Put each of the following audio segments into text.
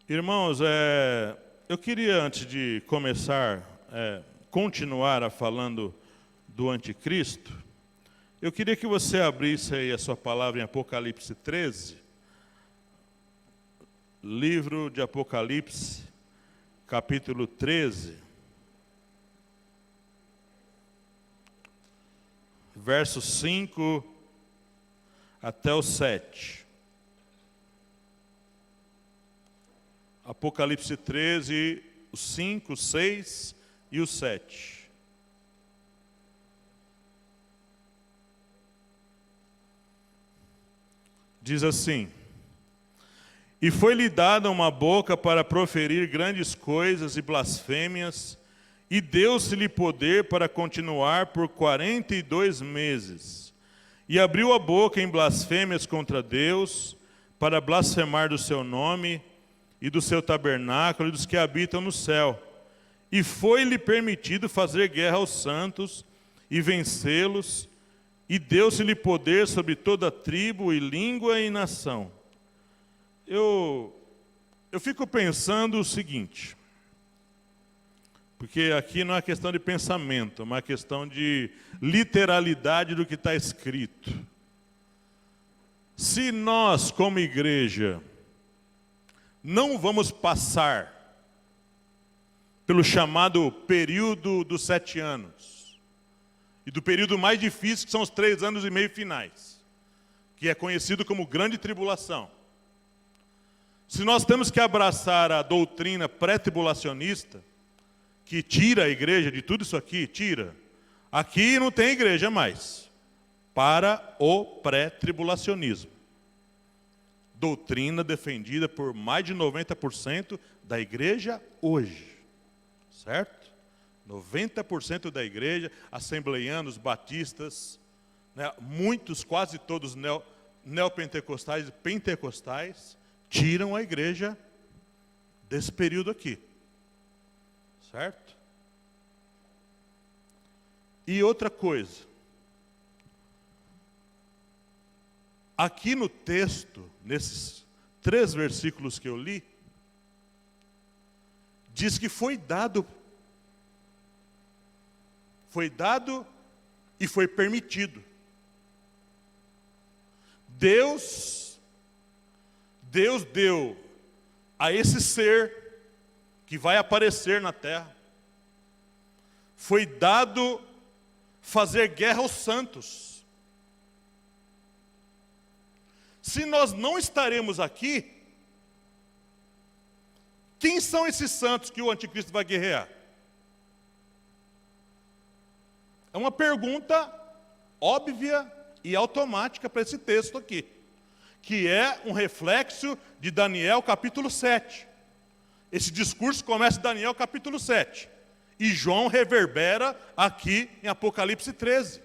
Irmãos, eu queria, antes de começar, continuar falando do anticristo, eu queria que você abrisse aí a sua palavra em Apocalipse 13, livro de Apocalipse, capítulo 13, versos 5 até o 7. Apocalipse 13, o 5, o 6 e o 7. Diz assim: E foi-lhe dada uma boca para proferir grandes coisas e blasfêmias, e deu-se-lhe poder para continuar por 42 meses. E abriu a boca em blasfêmias contra Deus, para blasfemar do seu nome, e do seu tabernáculo, e dos que habitam no céu. E foi-lhe permitido fazer guerra aos santos, e vencê-los, e deu-se-lhe poder sobre toda tribo, e língua, e nação. Eu fico pensando o seguinte, porque aqui não é questão de pensamento, é uma questão de literalidade do que está escrito. Se nós, como igreja, não vamos passar pelo chamado período dos 7 anos, e do período mais difícil, que são os 3 anos e meio finais, que é conhecido como grande tribulação. Se nós temos que abraçar a doutrina pré-tribulacionista, que tira a igreja de tudo isso aqui, tira. Aqui não tem igreja mais, para o pré-tribulacionismo. Doutrina defendida por mais de 90% da igreja hoje, certo? 90% da igreja, assembleianos, batistas, né, muitos, quase todos neopentecostais e pentecostais, tiram a igreja desse período aqui, certo? E outra coisa, aqui no texto, nesses 3 versículos que eu li, diz que foi dado e foi permitido. Deus deu a esse ser que vai aparecer na terra, foi dado fazer guerra aos santos. Se nós não estaremos aqui, quem são esses santos que o anticristo vai guerrear? É uma pergunta óbvia e automática para esse texto aqui, que é um reflexo de Daniel capítulo 7. Esse discurso começa em Daniel capítulo 7. E João reverbera aqui em Apocalipse 13.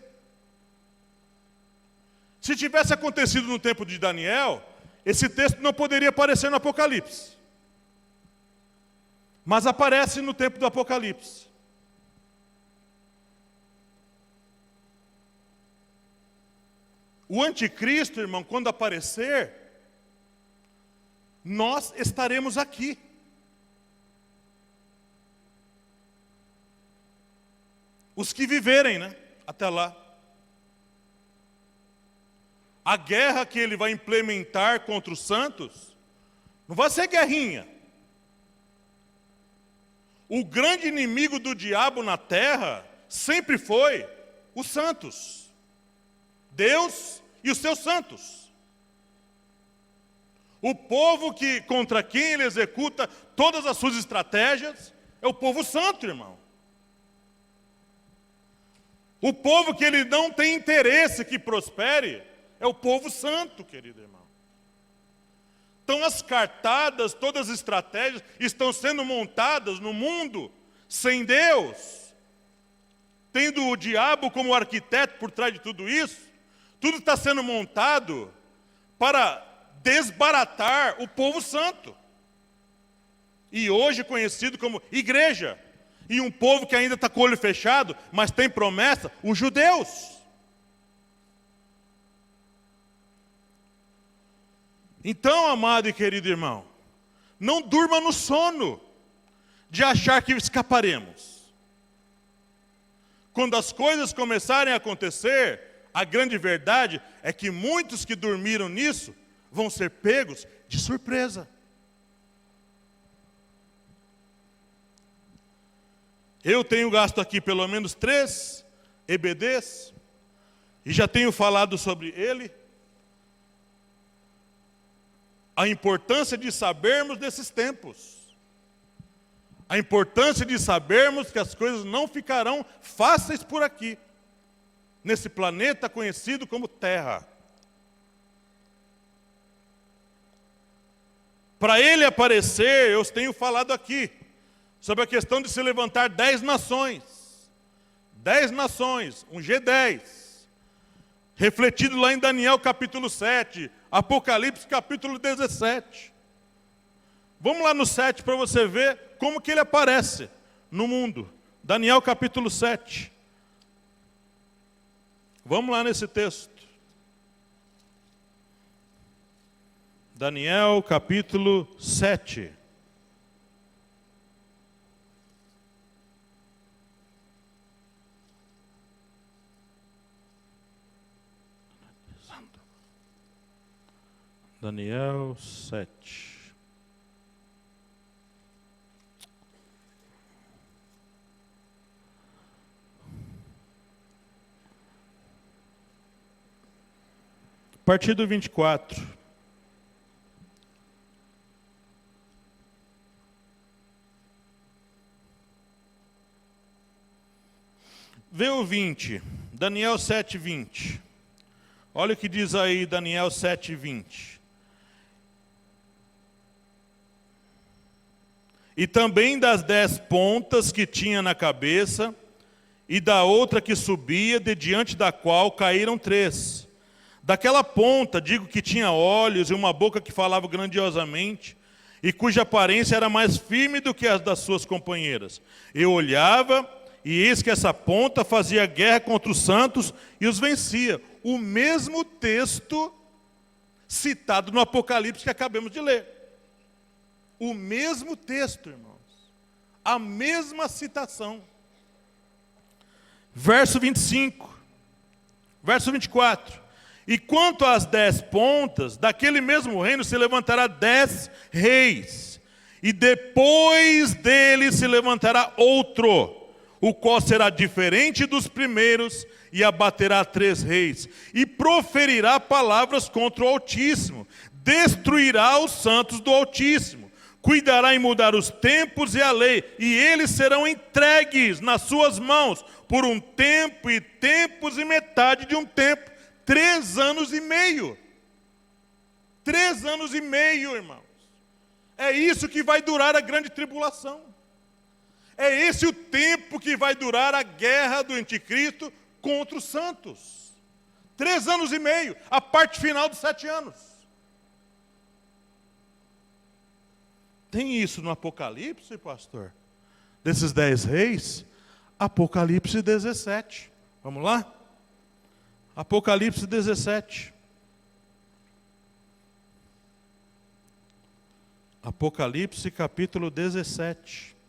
Se tivesse acontecido no tempo de Daniel, esse texto não poderia aparecer no Apocalipse. Mas aparece no tempo do Apocalipse. O anticristo, irmão, quando aparecer, nós estaremos aqui. Os que viverem, né, até lá. A guerra que ele vai implementar contra os santos não vai ser guerrinha. O grande inimigo do diabo na terra sempre foi os santos. Deus e os seus santos. O povo contra quem ele executa todas as suas estratégias é o povo santo, irmão. O povo que ele não tem interesse que prospere é o povo santo, querido irmão. Então as cartadas, todas as estratégias estão sendo montadas no mundo sem Deus, tendo o diabo como arquiteto por trás de tudo isso. Tudo está sendo montado para desbaratar o povo santo. E hoje conhecido como igreja. E um povo que ainda está com o olho fechado, mas tem promessa, os judeus. Então, amado e querido irmão, não durma no sono de achar que escaparemos. Quando as coisas começarem a acontecer, a grande verdade é que muitos que dormiram nisso vão ser pegos de surpresa. Eu tenho gasto aqui pelo menos 3 EBDs, e já tenho falado sobre ele. A importância de sabermos desses tempos. A importância de sabermos que as coisas não ficarão fáceis por aqui, nesse planeta conhecido como Terra. Para ele aparecer, eu tenho falado aqui, sobre a questão de se levantar 10 nações. 10 nações, um G10. Refletido lá em Daniel capítulo 7, Apocalipse capítulo 17. Vamos lá no 7 para você ver como que ele aparece no mundo. Daniel capítulo 7. Vamos lá nesse texto. Daniel capítulo 7. Daniel 7. A partir do 24. Vê o 20. Daniel 7, 20. Olha o que diz aí Daniel 7, 20. E também das 10 pontas que tinha na cabeça, e da outra que subia, de diante da qual caíram 3. Daquela ponta, digo que tinha olhos e uma boca que falava grandiosamente, e cuja aparência era mais firme do que as das suas companheiras. Eu olhava, e eis que essa ponta fazia guerra contra os santos e os vencia. O mesmo texto citado no Apocalipse que acabamos de ler. O mesmo texto, irmãos. A mesma citação. Verso 25. Verso 24. E quanto às 10 pontas, daquele mesmo reino se levantará 10 reis. E depois dele se levantará outro, o qual será diferente dos primeiros, e abaterá 3 reis. E proferirá palavras contra o Altíssimo. Destruirá os santos do Altíssimo. Cuidará em mudar os tempos e a lei, e eles serão entregues nas suas mãos, por um tempo e tempos e metade de um tempo, 3 anos e meio. 3 anos e meio, irmãos. É isso que vai durar a grande tribulação. É esse o tempo que vai durar a guerra do anticristo contra os santos. 3 anos e meio, a parte final dos 7 anos. Tem isso no Apocalipse, pastor? Desses 10 reis? Apocalipse 17. Vamos lá? Apocalipse 17. Apocalipse capítulo 17.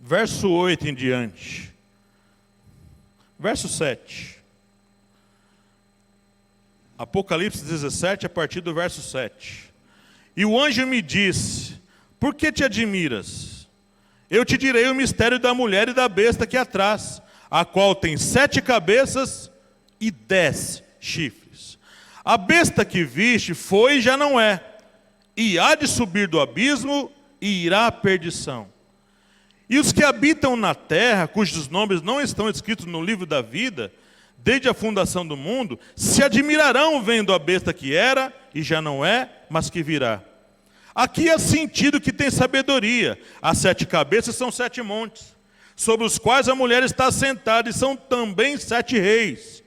Verso 8 em diante. Verso 7. Apocalipse 17, a partir do verso 7. E o anjo me disse: por que te admiras? Eu te direi o mistério da mulher e da besta que atrás, a qual tem 7 cabeças e 10 chifres. A besta que viste foi e já não é, e há de subir do abismo e irá à perdição. E os que habitam na terra, cujos nomes não estão escritos no livro da vida, desde a fundação do mundo, se admirarão vendo a besta que era e já não é, mas que virá. Aqui é sentido que tem sabedoria. As 7 cabeças são 7 montes, sobre os quais a mulher está sentada, e são também 7 reis.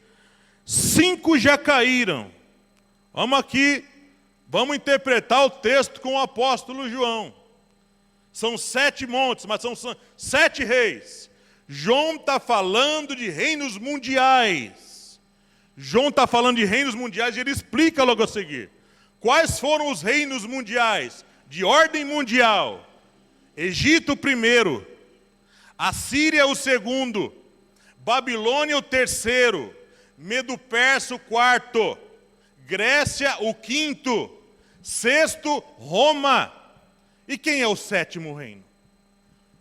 5 já caíram. Vamos aqui Vamos interpretar o texto com o apóstolo João. São 7 montes, mas são 7 reis. João está falando de reinos mundiais. João está falando de reinos mundiais e ele explica logo a seguir. Quais foram os reinos mundiais? De ordem mundial. Egito o primeiro. Assíria o segundo. Babilônia o terceiro. Medo-Persa o quarto. Grécia o quinto. Sexto, Roma. E quem é o 7º reino?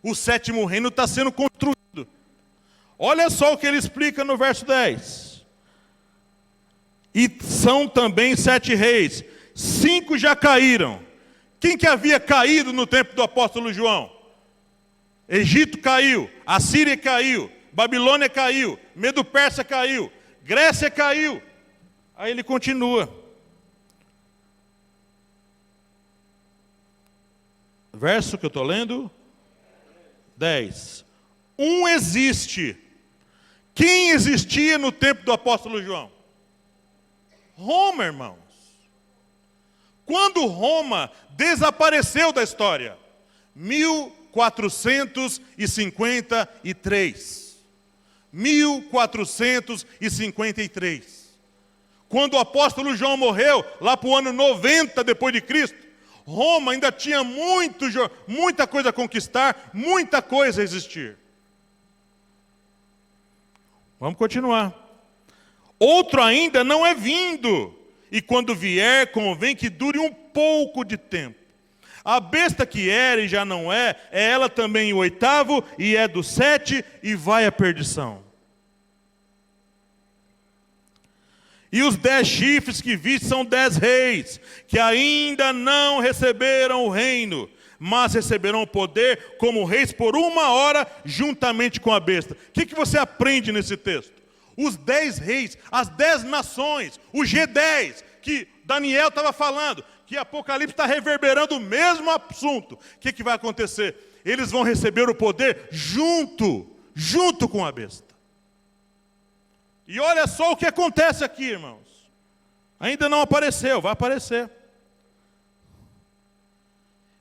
O 7º reino está sendo construído. Olha só o que ele explica no verso 10. E são também 7 reis. 5 já caíram. Quem que havia caído no tempo do apóstolo João? Egito caiu, Assíria caiu, Babilônia caiu, Medo-Persa caiu, Grécia caiu. Aí ele continua. Verso que eu estou lendo. 10. Um existe. Quem existia no tempo do apóstolo João? Roma, irmãos. Quando Roma desapareceu da história? 1453. 1453. Quando o apóstolo João morreu, lá para o ano 90 depois de Cristo, Roma ainda tinha muita coisa a conquistar, muita coisa a existir. Vamos continuar. Outro ainda não é vindo, e quando vier, convém que dure um pouco de tempo. A besta que era e já não é ela também o 8º, e é do 7, e vai à perdição. E os 10 chifres que viste são 10 reis, que ainda não receberam o reino, mas receberão o poder como reis por 1 hora, juntamente com a besta. O que você aprende nesse texto? Os 10 reis, as 10 nações, o G10, que Daniel estava falando, que Apocalipse está reverberando o mesmo assunto. O que vai acontecer? Eles vão receber o poder junto com a besta. E olha só o que acontece aqui, irmãos. Ainda não apareceu, vai aparecer.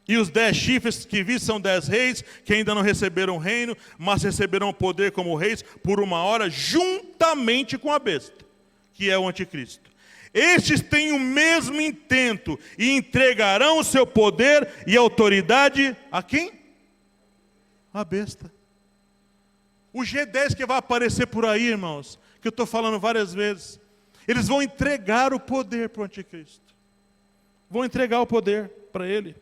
E os 10 chifres que vi são 10 reis, que ainda não receberam o reino, mas receberão o poder como reis por 1 hora, juntamente com a besta, que é o anticristo. Estes têm o mesmo intento, e entregarão o seu poder e autoridade a quem? A besta. O G10 que vai aparecer por aí, irmãos, que eu estou falando várias vezes, eles vão entregar o poder para o anticristo. Vão entregar o poder para ele.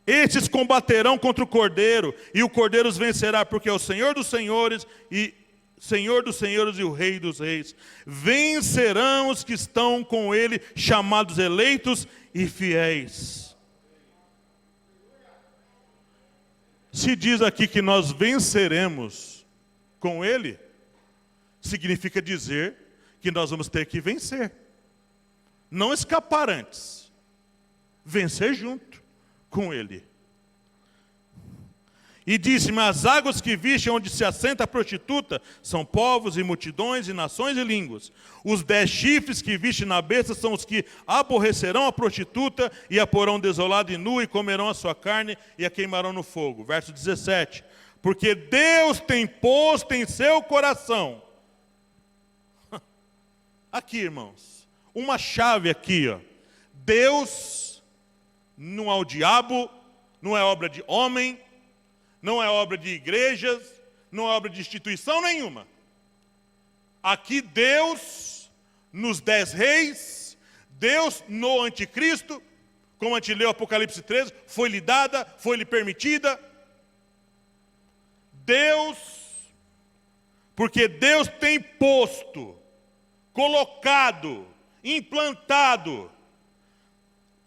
Estes combaterão contra o Cordeiro, e o Cordeiro os vencerá, porque é o Senhor dos senhores e o Rei dos reis. Vencerão os que estão com ele, chamados eleitos e fiéis. Se diz aqui que nós venceremos com ele, significa dizer que nós vamos ter que vencer. Não escapar antes. Vencer junto com ele. E disse-me, as águas que viste onde se assenta a prostituta são povos e multidões e nações e línguas. Os 10 chifres que viste na besta são os que aborrecerão a prostituta e a porão desolada e nua, e comerão a sua carne e a queimarão no fogo. Verso 17. Porque Deus tem posto em seu coração. Aqui, irmãos, uma chave aqui, ó. Deus não é o diabo, não é obra de homem, não é obra de igrejas, não é obra de instituição nenhuma. Aqui Deus, nos 10 reis, Deus no anticristo, como a gente leu Apocalipse 13, foi-lhe dada, foi-lhe permitida. Deus, porque Deus tem posto, colocado, implantado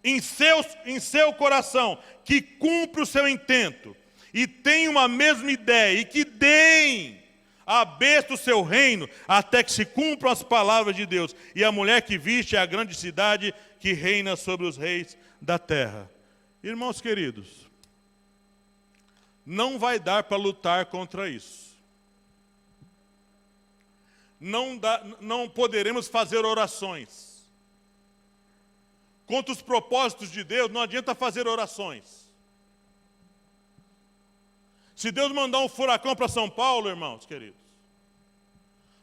em seu coração, que cumpre o seu intento, e tem uma mesma ideia, e que deem a besta o seu reino, até que se cumpram as palavras de Deus. E a mulher que viste é a grande cidade que reina sobre os reis da terra. Irmãos queridos, não vai dar para lutar contra isso. Não poderemos fazer orações. contra os propósitos de Deus, não adianta fazer orações. Se Deus mandar um furacão para São Paulo, irmãos queridos,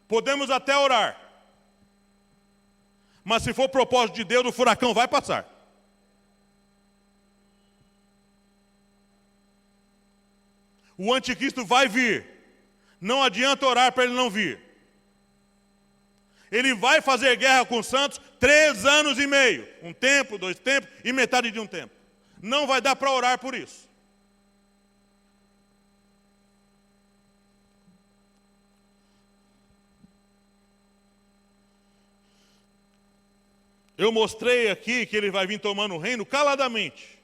podemos até orar. Mas se for propósito de Deus, o furacão vai passar. O anticristo vai vir. Não adianta orar para ele não vir. Ele vai fazer guerra com os santos 3 anos e meio. 1 tempo, 2 tempos e metade de 1 tempo. Não vai dar para orar por isso. Eu mostrei aqui que ele vai vir tomando o reino caladamente.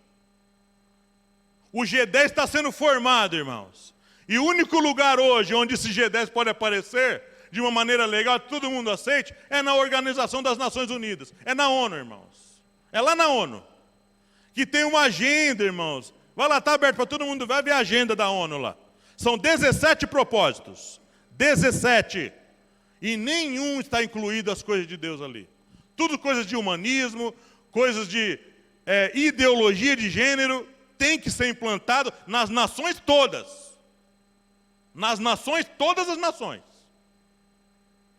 O G10 está sendo formado, irmãos. E o único lugar hoje onde esse G10 pode aparecer de uma maneira legal, que todo mundo aceite, é na Organização das Nações Unidas. É na ONU, irmãos. É lá na ONU. Que tem uma agenda, irmãos. Vai lá, está aberto para todo mundo ver a agenda da ONU lá. São 17 propósitos. 17. E nenhum está incluído as coisas de Deus ali. Tudo coisas de humanismo, coisas de ideologia de gênero, tem que ser implantado nas nações todas. Nas nações, todas as nações.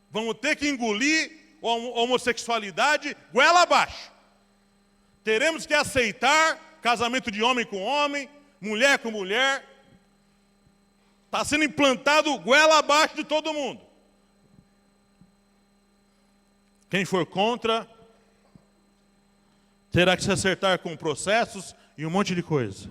Vamos ter que engolir a homossexualidade goela abaixo. Teremos que aceitar casamento de homem com homem, mulher com mulher. Está sendo implantado goela abaixo de todo mundo. Quem for contra, terá que se acertar com processos e um monte de coisa.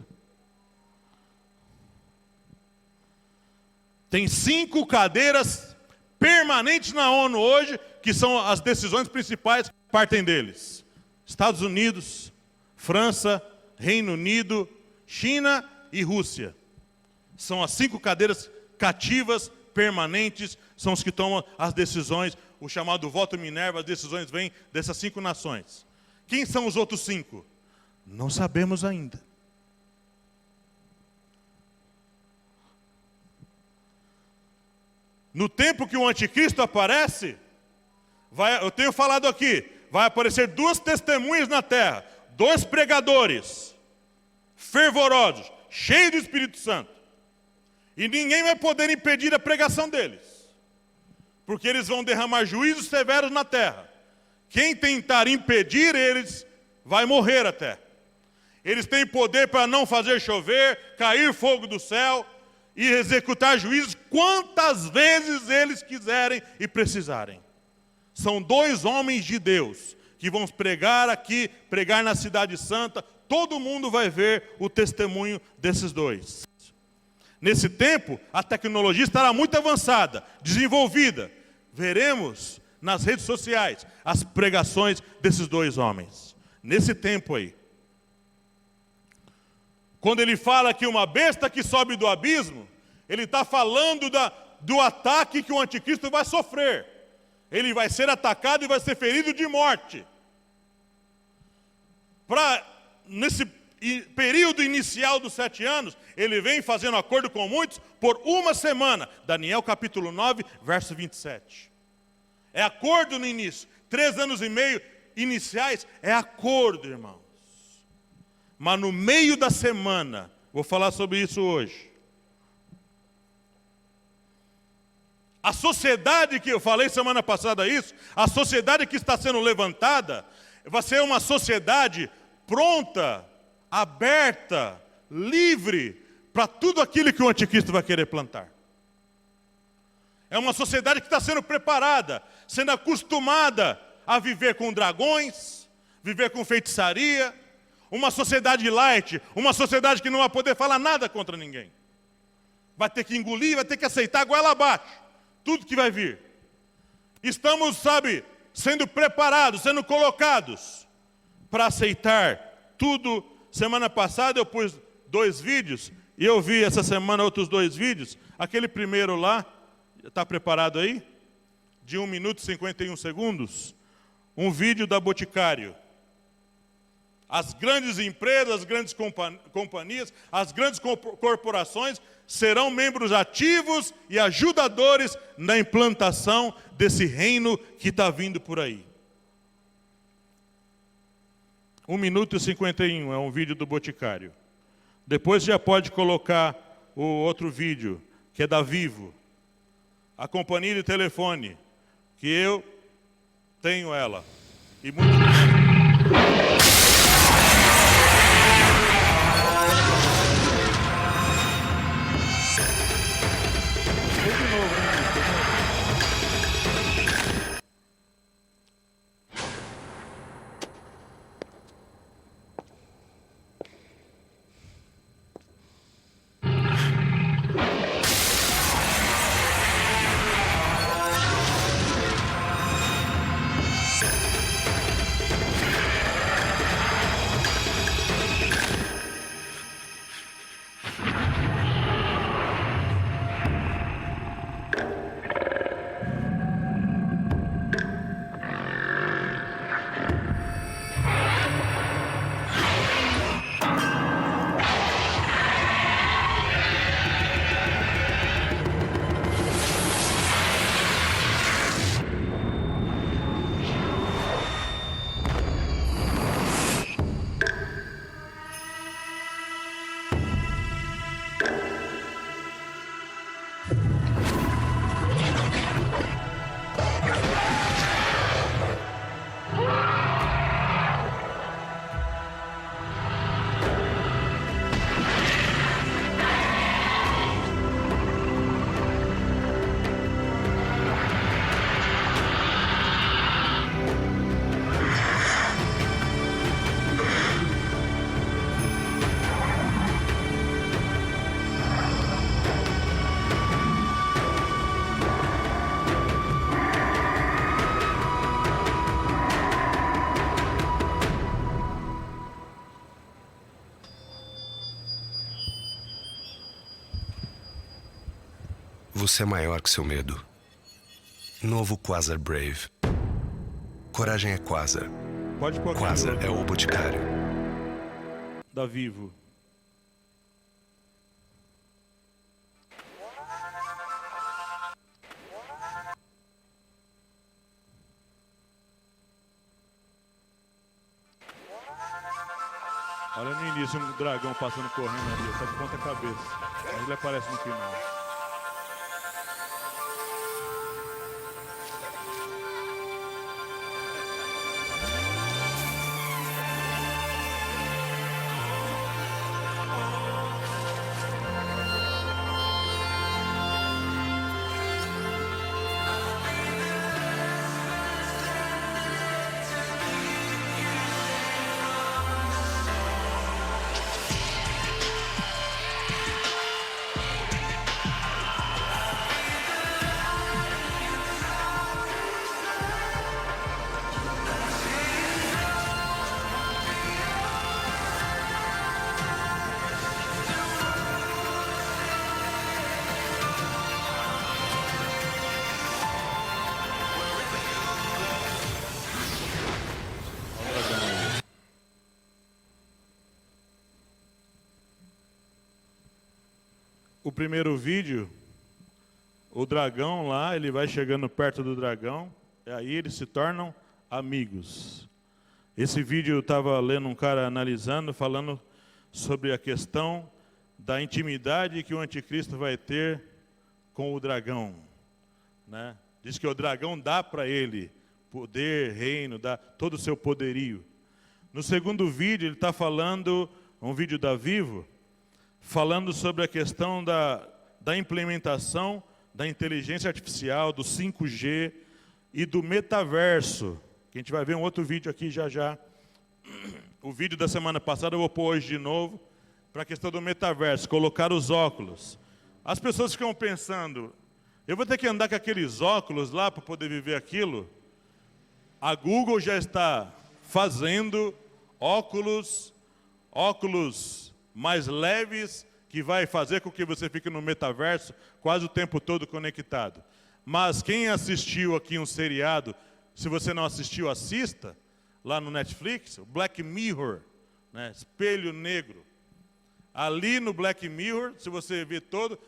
Tem 5 cadeiras permanentes na ONU hoje, que são as decisões principais que partem deles. Estados Unidos, França, Reino Unido, China e Rússia. São as 5 cadeiras cativas, permanentes, são os que tomam as decisões. O chamado voto Minerva, as decisões vêm dessas 5 nações. Quem são os outros 5? Não sabemos ainda. No tempo que o anticristo aparece, eu tenho falado aqui, vai aparecer 2 testemunhas na terra, 2 pregadores, fervorosos, cheios do Espírito Santo. E ninguém vai poder impedir a pregação deles. Porque eles vão derramar juízos severos na terra. Quem tentar impedir eles, vai morrer até. Eles têm poder para não fazer chover, cair fogo do céu e executar juízos quantas vezes eles quiserem e precisarem. São 2 homens de Deus que vão pregar aqui, pregar na Cidade Santa. Todo mundo vai ver o testemunho desses 2. Nesse tempo, a tecnologia estará muito avançada, desenvolvida. Veremos nas redes sociais as pregações desses 2 homens. Nesse tempo aí. Quando ele fala que uma besta que sobe do abismo, ele está falando do ataque que o anticristo vai sofrer. Ele vai ser atacado e vai ser ferido de morte. Nesse período inicial dos 7 anos, ele vem fazendo acordo com muitos por 1 semana. Daniel capítulo 9, verso 27. É acordo no início. 3 anos e meio iniciais é acordo, irmãos. Mas no meio da semana, vou falar sobre isso hoje. A sociedade que eu falei semana passada isso, a sociedade que está sendo levantada, vai ser uma sociedade pronta, aberta, livre, para tudo aquilo que o anticristo vai querer plantar. É uma sociedade que está sendo preparada, sendo acostumada a viver com dragões, viver com feitiçaria, uma sociedade light, uma sociedade que não vai poder falar nada contra ninguém. Vai ter que engolir, vai ter que aceitar goela abaixo, tudo que vai vir. Estamos, sendo preparados, sendo colocados para aceitar tudo. Semana passada eu pus 2 vídeos, e eu vi essa semana outros 2 vídeos. Aquele primeiro lá, está preparado aí? De 1 minuto e 51 segundos. Um vídeo da Boticário. As grandes empresas, as grandes companhias, as grandes corporações serão membros ativos e ajudadores na implantação desse reino que está vindo por aí. 1 minuto e 51 é um vídeo do Boticário. Depois já pode colocar o outro vídeo, que é da Vivo. A companhia de telefone, que eu tenho ela. E muito Você é maior que seu medo. Novo Quasar Brave. Coragem é Quasar. Pode pôr. Quasar é o Boticário. Da Vivo. Olha no início um dragão passando correndo ali, só de ponta cabeça. Aí ele aparece no final. O primeiro vídeo, o dragão lá, ele vai chegando perto do dragão, e aí eles se tornam amigos. Esse vídeo eu estava lendo um cara analisando, falando sobre a questão da intimidade que o anticristo vai ter com o dragão, né? Diz que o dragão dá para ele poder, reino, dá todo o seu poderio. No segundo vídeo, ele está falando, um vídeo da Vivo, falando sobre a questão da implementação da inteligência artificial, do 5G e do metaverso. Que a gente vai ver um outro vídeo aqui já já. O vídeo da semana passada eu vou pôr hoje de novo, para a questão do metaverso, colocar os óculos. As pessoas ficam pensando, eu vou ter que andar com aqueles óculos lá para poder viver aquilo? A Google já está fazendo óculos mais leves, que vai fazer com que você fique no metaverso quase o tempo todo conectado. Mas quem assistiu aqui um seriado, se você não assistiu, assista, lá no Netflix, o Black Mirror, né, Espelho Negro. Ali no Black Mirror, se você ver todo,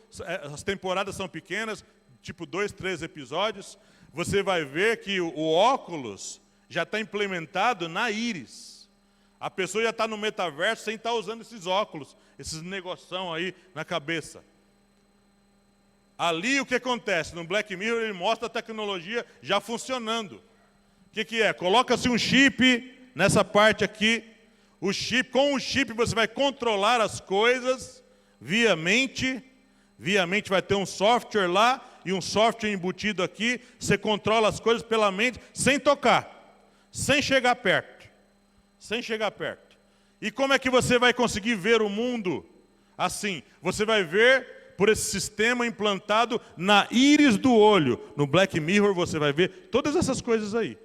as temporadas são pequenas, tipo 2, 3 episódios, você vai ver que o óculos já está implementado na íris. A pessoa já está no metaverso sem estar usando esses óculos, esses negoção aí na cabeça. Ali o que acontece? No Black Mirror ele mostra a tecnologia já funcionando. O que é? Coloca-se um chip nessa parte aqui. Com o chip você vai controlar as coisas via mente. Via mente vai ter um software lá e um software embutido aqui. Você controla as coisas pela mente sem tocar, sem chegar perto. Sem chegar perto. E como é que você vai conseguir ver o mundo assim? Você vai ver por esse sistema implantado na íris do olho. No Black Mirror você vai ver todas essas coisas aí.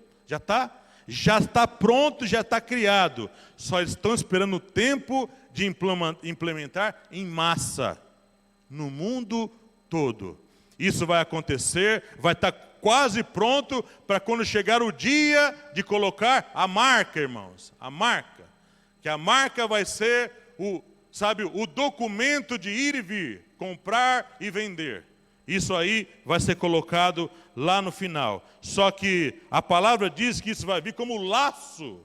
Já está pronto, já está criado. Só estão esperando o tempo de implementar em massa no mundo todo. Isso vai acontecer, vai estar quase pronto para quando chegar o dia de colocar a marca, irmãos. A marca. Que a marca vai ser o documento de ir e vir, comprar e vender. Isso aí vai ser colocado lá no final. Só que a palavra diz que isso vai vir como laço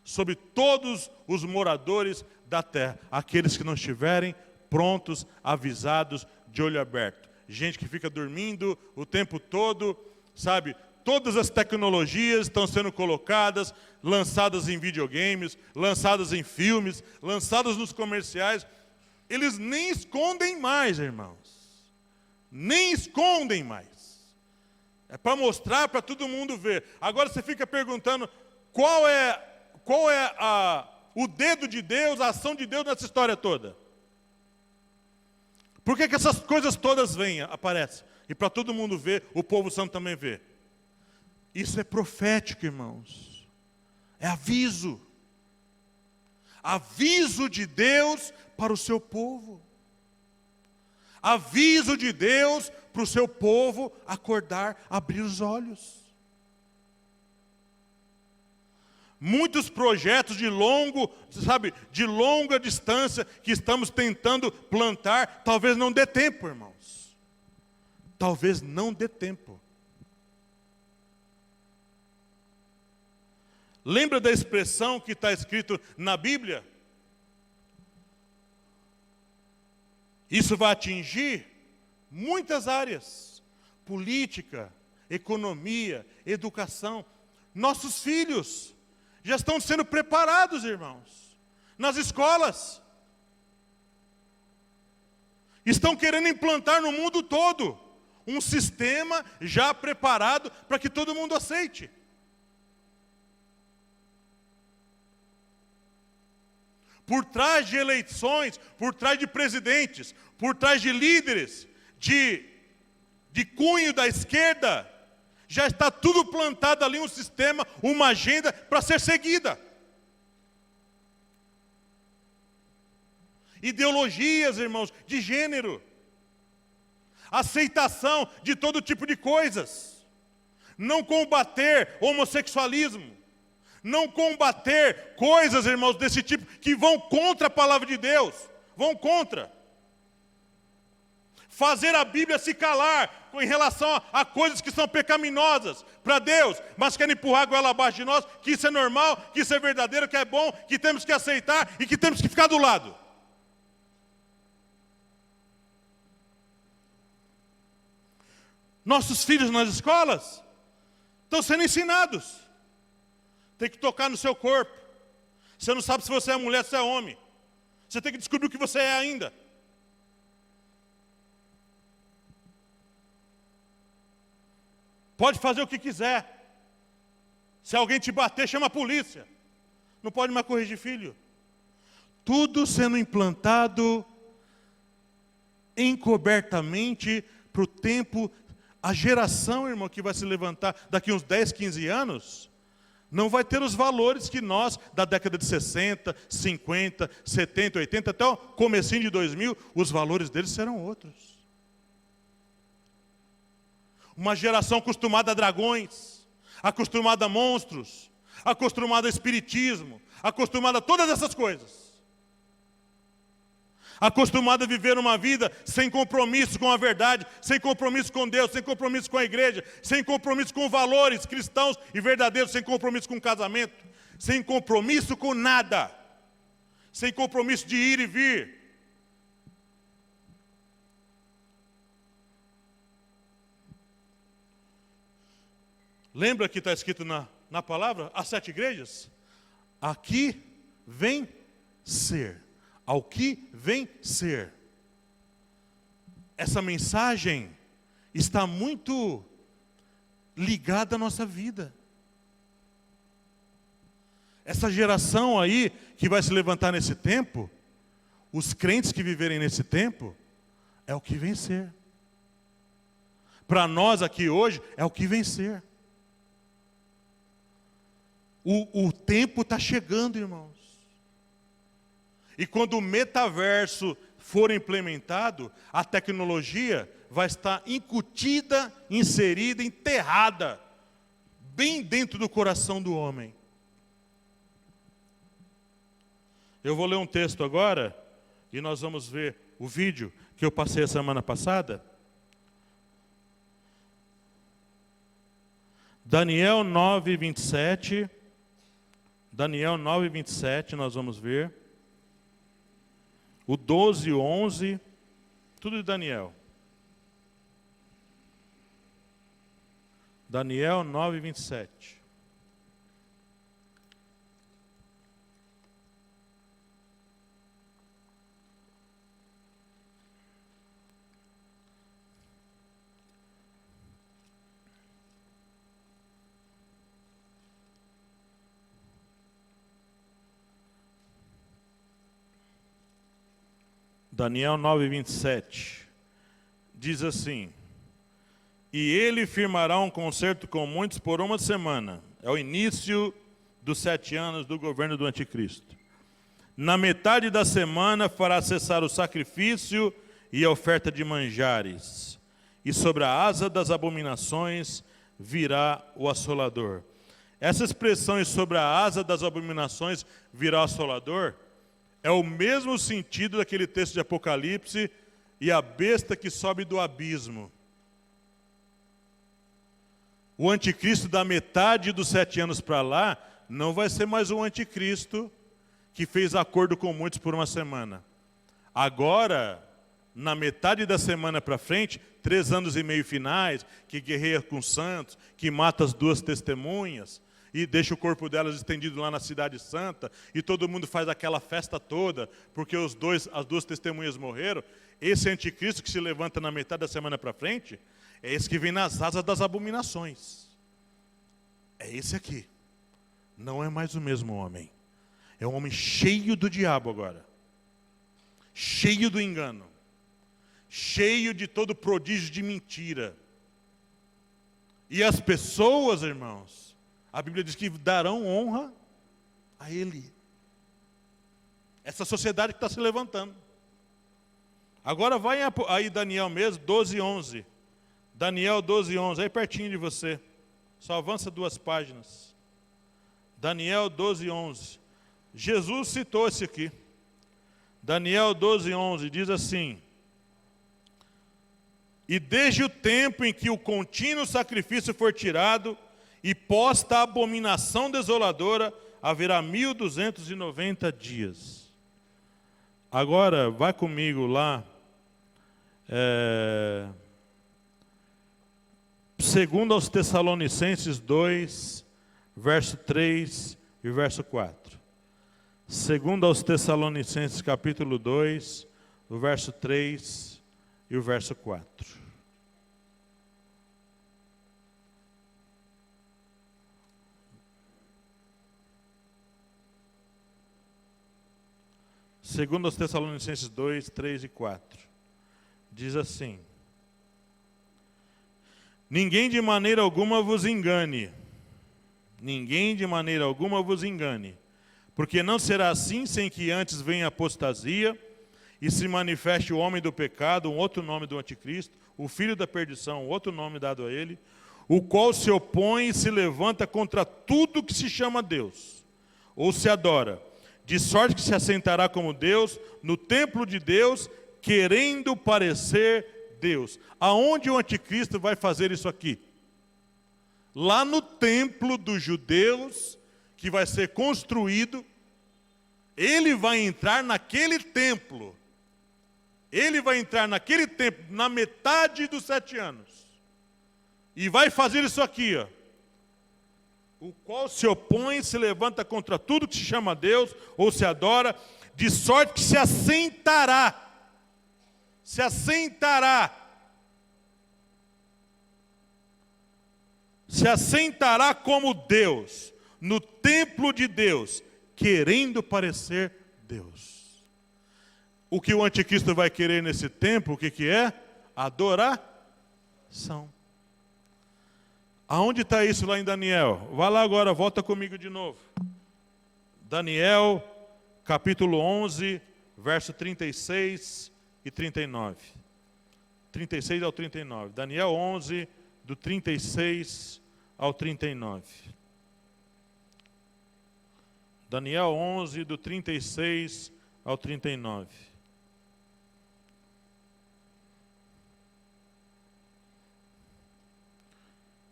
sobre todos os moradores da terra, aqueles que não estiverem prontos, avisados, de olho aberto. Gente que fica dormindo o tempo todo, sabe? Todas as tecnologias estão sendo colocadas, lançadas em videogames, lançadas em filmes, lançadas nos comerciais. Eles nem escondem mais, irmãos. Nem escondem mais. É para mostrar, para todo mundo ver. Agora você fica perguntando qual é o dedo de Deus, a ação de Deus nessa história toda. Por que essas coisas todas aparecem? E para todo mundo ver, o povo santo também vê. Isso é profético, irmãos. É aviso. Aviso de Deus para o seu povo. Aviso de Deus para o seu povo acordar, abrir os olhos. Muitos projetos de longa distância que estamos tentando plantar, talvez não dê tempo, irmãos. Talvez não dê tempo. Lembra da expressão que está escrito na Bíblia? Isso vai atingir muitas áreas. Política, economia, educação. Nossos filhos já estão sendo preparados, irmãos, nas escolas. Estão querendo implantar no mundo todo um sistema já preparado para que todo mundo aceite. Por trás de eleições, por trás de presidentes, por trás de líderes, de cunho da esquerda, já está tudo plantado ali, um sistema, uma agenda para ser seguida. Ideologias, irmãos, de gênero. Aceitação de todo tipo de coisas. Não combater homossexualismo. Não combater coisas, irmãos, desse tipo, que vão contra a palavra de Deus. Vão contra. Fazer a Bíblia se calar em relação a coisas que são pecaminosas para Deus, mas querem empurrar a goela abaixo de nós, que isso é normal, que isso é verdadeiro, que é bom, que temos que aceitar e que temos que ficar do lado. Nossos filhos nas escolas estão sendo ensinados. Tem que tocar no seu corpo. Você não sabe se você é mulher, se é homem. Você tem que descobrir o que você é ainda. Pode fazer o que quiser. Se alguém te bater, chama a polícia. Não pode mais corrigir filho. Tudo sendo implantado encobertamente para o tempo. A geração, irmão, que vai se levantar daqui uns 10, 15 anos, não vai ter os valores que nós, da década de 60, 50, 70, 80, até o comecinho de 2000, os valores deles serão outros. Uma geração acostumada a dragões, acostumada a monstros, acostumada a espiritismo, acostumada a todas essas coisas. Acostumada a viver uma vida sem compromisso com a verdade, sem compromisso com Deus, sem compromisso com a igreja, sem compromisso com valores cristãos e verdadeiros, sem compromisso com o casamento, sem compromisso com nada, sem compromisso de ir e vir. Lembra que está escrito na palavra, as 7 igrejas? Aqui vem ser, ao que vem ser. Essa mensagem está muito ligada à nossa vida. Essa geração aí que vai se levantar nesse tempo, os crentes que viverem nesse tempo, é o que vem ser. Para nós aqui hoje, é o que vem ser. O tempo está chegando, irmãos. E quando o metaverso for implementado, a tecnologia vai estar incutida, inserida, enterrada, bem dentro do coração do homem. Eu vou ler um texto agora, e nós vamos ver o vídeo que eu passei a semana passada. Daniel 9, 27. Daniel 9, 27, nós vamos ver. O 12, 11, tudo de Daniel. Daniel 9, 27. Daniel 9, 27, diz assim: e ele firmará um concerto com muitos por 1 semana. É o início dos 7 anos do governo do anticristo. Na metade da semana fará cessar o sacrifício e a oferta de manjares. E sobre a asa das abominações virá o assolador. Essa expressão, sobre a asa das abominações virá o assolador, é o mesmo sentido daquele texto de Apocalipse, e a besta que sobe do abismo. O anticristo da metade dos 7 anos para lá, não vai ser mais o anticristo que fez acordo com muitos por 1 semana. Agora, na metade da semana para frente, 3 anos e meio finais, que guerreia com os santos, que mata as 2 testemunhas, e deixa o corpo delas estendido lá na cidade santa, e todo mundo faz aquela festa toda, porque as 2 testemunhas morreram. Esse anticristo que se levanta na metade da semana para frente, é esse que vem nas asas das abominações. É esse aqui. Não é mais o mesmo homem. É um homem cheio do diabo agora. Cheio do engano. Cheio de todo prodígio de mentira. E as pessoas, irmãos, a Bíblia diz que darão honra a ele. Essa sociedade que está se levantando. Agora vai aí Daniel mesmo, 12, 11. Daniel 12, 11, aí pertinho de você. Só avança 2 páginas. Daniel 12, 11. Jesus citou esse aqui. Daniel 12, 11 diz assim: e desde o tempo em que o contínuo sacrifício for tirado, e posta a abominação desoladora, haverá 1290 dias. Agora, vai comigo lá, segundo aos Tessalonicenses 2, verso 3 e verso 4. Segundo aos Tessalonicenses capítulo 2, o verso 3 e o verso 4. Segundo aos Tessalonicenses 2, 3 e 4. Diz assim: ninguém de maneira alguma vos engane. Ninguém de maneira alguma vos engane. Porque não será assim sem que antes venha a apostasia e se manifeste o homem do pecado, um outro nome do anticristo, o filho da perdição, outro nome dado a ele, o qual se opõe e se levanta contra tudo que se chama Deus, ou se adora, de sorte que se assentará como Deus no templo de Deus, querendo parecer Deus. Aonde o anticristo vai fazer isso aqui? Lá no templo dos judeus, que vai ser construído. Ele vai entrar naquele templo. Ele vai entrar naquele templo na metade dos 7 anos. E vai fazer isso aqui, ó. O qual se opõe, se levanta contra tudo que se chama Deus, ou se adora, de sorte que se assentará. Se assentará. Se assentará como Deus, no templo de Deus, querendo parecer Deus. O que o anticristo vai querer nesse templo, o que é? Adoração. Aonde está isso lá em Daniel? Vá lá agora, volta comigo de novo. Daniel, capítulo 11, verso 36 e 39. 36 ao 39. Daniel 11, do 36 ao 39. Daniel 11, do 36 ao 39.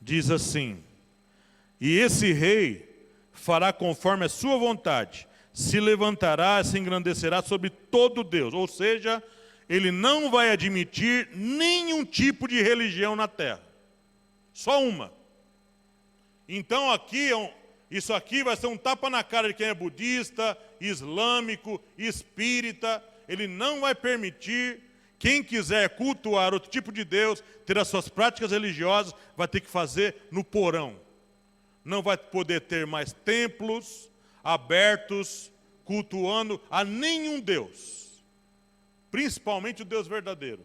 Diz assim: e esse rei fará conforme a sua vontade, se levantará, se engrandecerá sobre todo Deus. Ou seja, ele não vai admitir nenhum tipo de religião na terra. Só uma. Então aqui, isso aqui vai ser um tapa na cara de quem é budista, islâmico, espírita. Ele não vai permitir. Quem quiser cultuar outro tipo de Deus, ter as suas práticas religiosas, vai ter que fazer no porão. Não vai poder ter mais templos abertos, cultuando a nenhum Deus. Principalmente o Deus verdadeiro.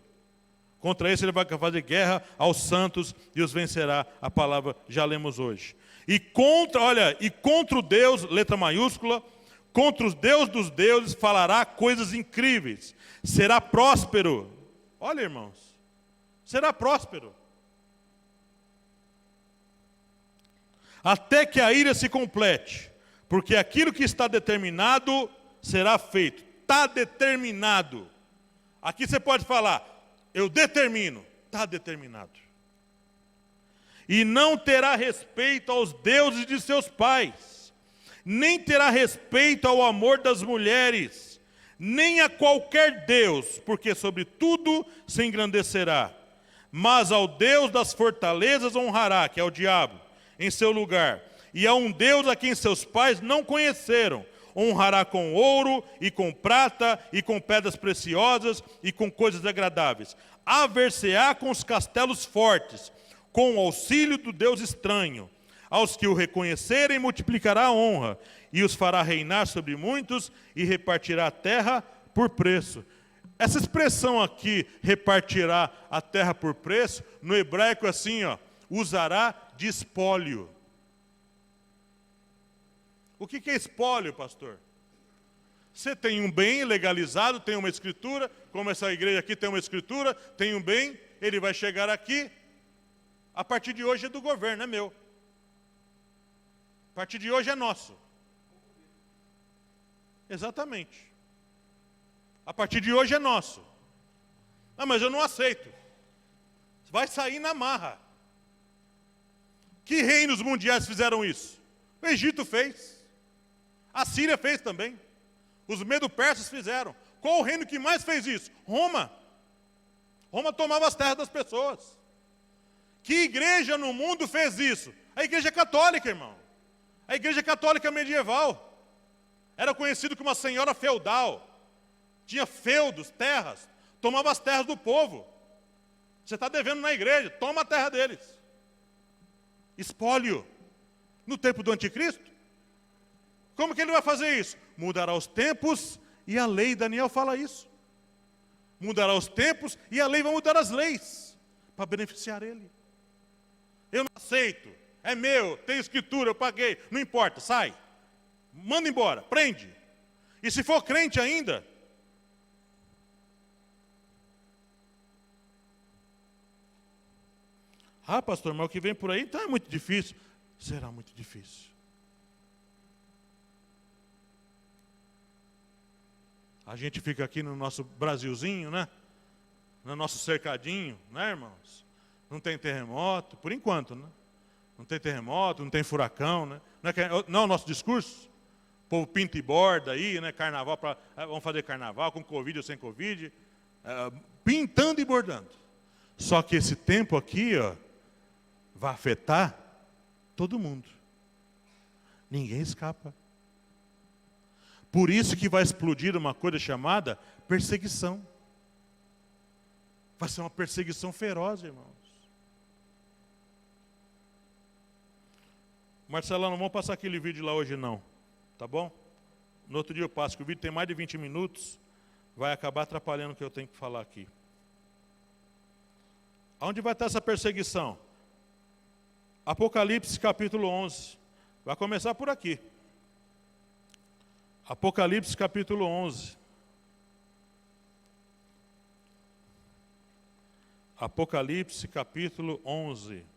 Contra esse ele vai fazer guerra aos santos e os vencerá. A palavra já lemos hoje. E contra o Deus, letra maiúscula, contra os Deus dos deuses falará coisas incríveis. Será próspero. Olha, irmãos, será próspero. Até que a ira se complete. Porque aquilo que está determinado será feito. Está determinado. Aqui você pode falar, eu determino. Está determinado. E não terá respeito aos deuses de seus pais. Nem terá respeito ao amor das mulheres. Nem a qualquer Deus, porque sobre tudo se engrandecerá. Mas ao Deus das fortalezas honrará, que é o diabo, em seu lugar. E a um Deus a quem seus pais não conheceram, honrará com ouro e com prata e com pedras preciosas e com coisas agradáveis. Haver-se-á com os castelos fortes, com o auxílio do Deus estranho. Aos que o reconhecerem multiplicará a honra, e os fará reinar sobre muitos, e repartirá a terra por preço. Essa expressão aqui, repartirá a terra por preço, no hebraico é assim, ó, usará de espólio. O que é espólio, pastor? Você tem um bem legalizado, tem uma escritura, como essa igreja aqui tem uma escritura, tem um bem, ele vai chegar aqui, a partir de hoje é do governo, é meu. A partir de hoje é nosso. Exatamente. A partir de hoje é nosso. Ah, mas eu não aceito. Vai sair na marra. Que reinos mundiais fizeram isso? O Egito fez. A Síria fez também. Os medo-persas fizeram. Qual o reino que mais fez isso? Roma. Roma tomava as terras das pessoas. Que igreja no mundo fez isso? A igreja católica, irmão. A igreja católica medieval. Era conhecido como uma senhora feudal. Tinha feudos, terras. Tomava as terras do povo. Você está devendo na igreja, toma a terra deles. Espólio. No tempo do anticristo. Como que ele vai fazer isso? Mudará os tempos e a lei. Daniel fala isso. Mudará os tempos e a lei vai mudar as leis. Para beneficiar ele. Eu não aceito. É meu, tem escritura, eu paguei. Não importa, sai. Manda embora, prende. E se for crente ainda, pastor, mas o que vem por aí então é muito difícil. Será muito difícil. A gente fica aqui no nosso Brasilzinho, né? No nosso cercadinho, né, irmãos? Não tem terremoto, por enquanto, né? Não tem terremoto, não tem furacão, né? Não é o nosso discurso? O povo pinta e borda aí, né? Carnaval, vamos fazer carnaval com Covid ou sem Covid. Pintando e bordando. Só que esse tempo aqui, ó, vai afetar todo mundo. Ninguém escapa. Por isso que vai explodir uma coisa chamada perseguição. Vai ser uma perseguição feroz, irmãos. Marcelão, não vamos passar aquele vídeo lá hoje não, tá bom? No outro dia eu passo, que o vídeo tem mais de 20 minutos, vai acabar atrapalhando o que eu tenho que falar aqui. Aonde vai estar essa perseguição? Apocalipse capítulo 11. Vai começar por aqui. Apocalipse capítulo 11. Apocalipse capítulo 11.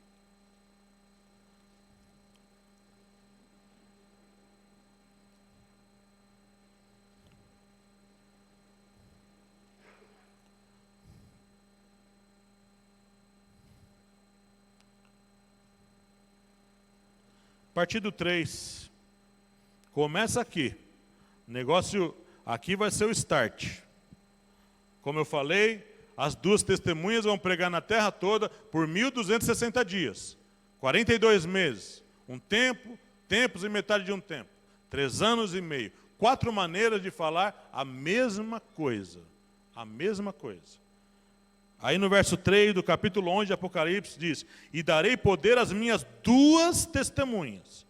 Partido 3. Começa aqui. O negócio aqui vai ser o start. Como eu falei, as duas testemunhas vão pregar na terra toda por 1.260 dias. 42 meses. Um tempo, tempos e metade de um tempo. 3 anos e meio. 4 maneiras de falar a mesma coisa. A mesma coisa. Aí no verso 3 do capítulo 11 de Apocalipse diz: e darei poder às minhas 2 testemunhas,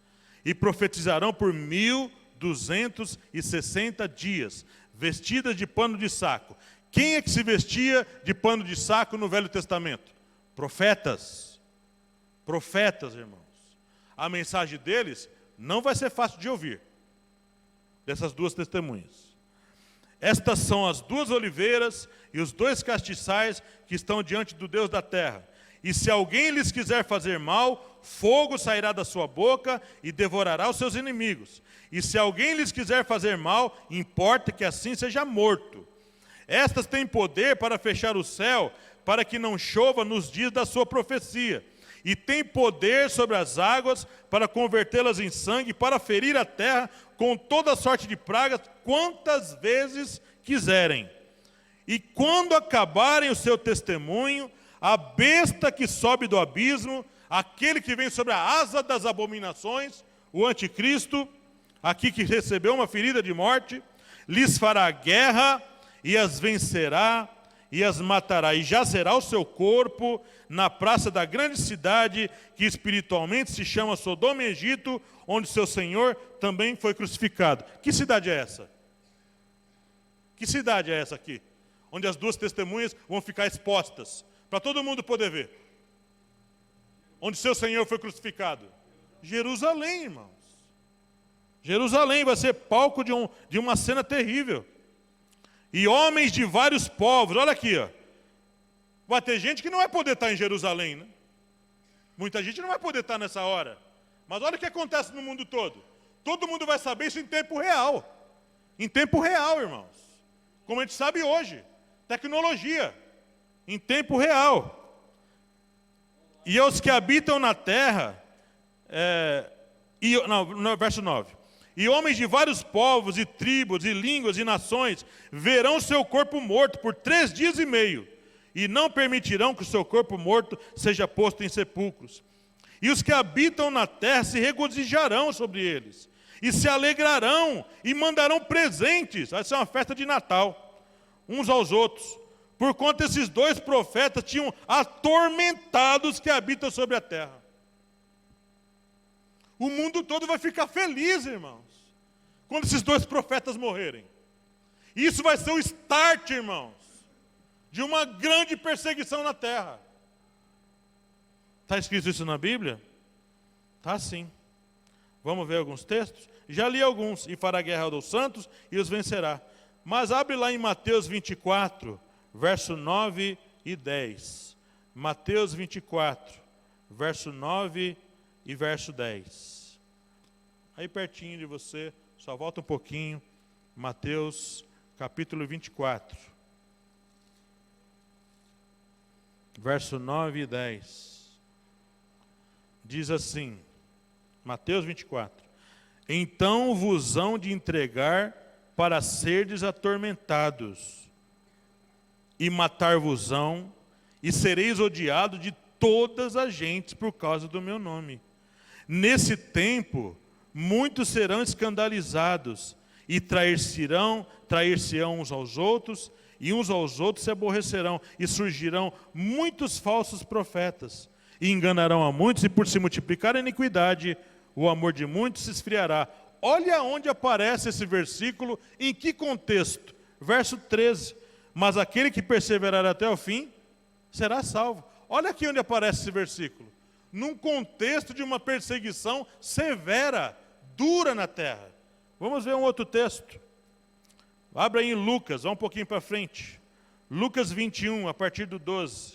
e profetizarão por 1.260 dias, vestidas de pano de saco. Quem é que se vestia de pano de saco no Velho Testamento? Profetas. Profetas, irmãos. A mensagem deles não vai ser fácil de ouvir, dessas 2 testemunhas. Estas são as 2 oliveiras e os 2 castiçais que estão diante do Deus da terra. E se alguém lhes quiser fazer mal, fogo sairá da sua boca e devorará os seus inimigos. E se alguém lhes quiser fazer mal, importa que assim seja morto. Estas têm poder para fechar o céu, para que não chova nos dias da sua profecia. E têm poder sobre as águas para convertê-las em sangue, para ferir a terra com toda sorte de pragas, quantas vezes quiserem. E quando acabarem o seu testemunho, a besta que sobe do abismo, aquele que vem sobre a asa das abominações, o anticristo, aqui que recebeu uma ferida de morte, lhes fará guerra e as vencerá e as matará, e jazerá o seu corpo na praça da grande cidade, que espiritualmente se chama Sodoma e Egito, onde seu Senhor também foi crucificado. Que cidade é essa? Que cidade é essa aqui? Onde as 2 testemunhas vão ficar expostas, para todo mundo poder ver. Onde seu Senhor foi crucificado? Jerusalém, irmãos. Jerusalém vai ser palco de uma cena terrível. E homens de vários povos, olha aqui, ó. Vai ter gente que não vai poder estar em Jerusalém, né? Muita gente não vai poder estar nessa hora. Mas olha o que acontece no mundo todo. Todo mundo vai saber isso em tempo real. Em tempo real, irmãos. Como a gente sabe hoje. Tecnologia. Em tempo real. E aos que habitam na terra, no verso 9. E homens de vários povos, e tribos, e línguas, e nações, verão seu corpo morto por 3 dias e meio, e não permitirão que o seu corpo morto seja posto em sepulcros. E os que habitam na terra se regozijarão sobre eles, e se alegrarão, e mandarão presentes. Vai ser uma festa de Natal, uns aos outros, porquanto esses 2 profetas tinham atormentado os que habitam sobre a terra. O mundo todo vai ficar feliz, irmãos, quando esses 2 profetas morrerem. Isso vai ser o start, irmãos, de uma grande perseguição na terra. Está escrito isso na Bíblia? Está sim. Vamos ver alguns textos? Já li alguns. E fará guerra aos santos e os vencerá. Mas abre lá em Mateus 24, verso 9 e 10. Mateus 24, verso 9 e verso 10. Aí pertinho de você, só volta um pouquinho. Mateus capítulo 24. Verso 9 e 10. Diz assim, Mateus 24. então vos hão de entregar para serdes atormentados, e matar-vos-ão, e sereis odiados de todas as gentes por causa do meu nome. Nesse muitos serão escandalizados, e trair-se-ão uns aos outros, e uns aos outros se aborrecerão, e surgirão muitos falsos profetas, e enganarão a muitos, e por se multiplicar a iniquidade, o amor de muitos se esfriará. Olha onde aparece esse versículo, em que contexto? Verso 13. Mas aquele que perseverar até o fim, será salvo. Olha aqui onde aparece esse versículo. Num contexto de uma perseguição severa, dura na terra. Vamos ver um outro texto. Abra aí em Lucas, vá um pouquinho para frente. Lucas 21, a partir do 12.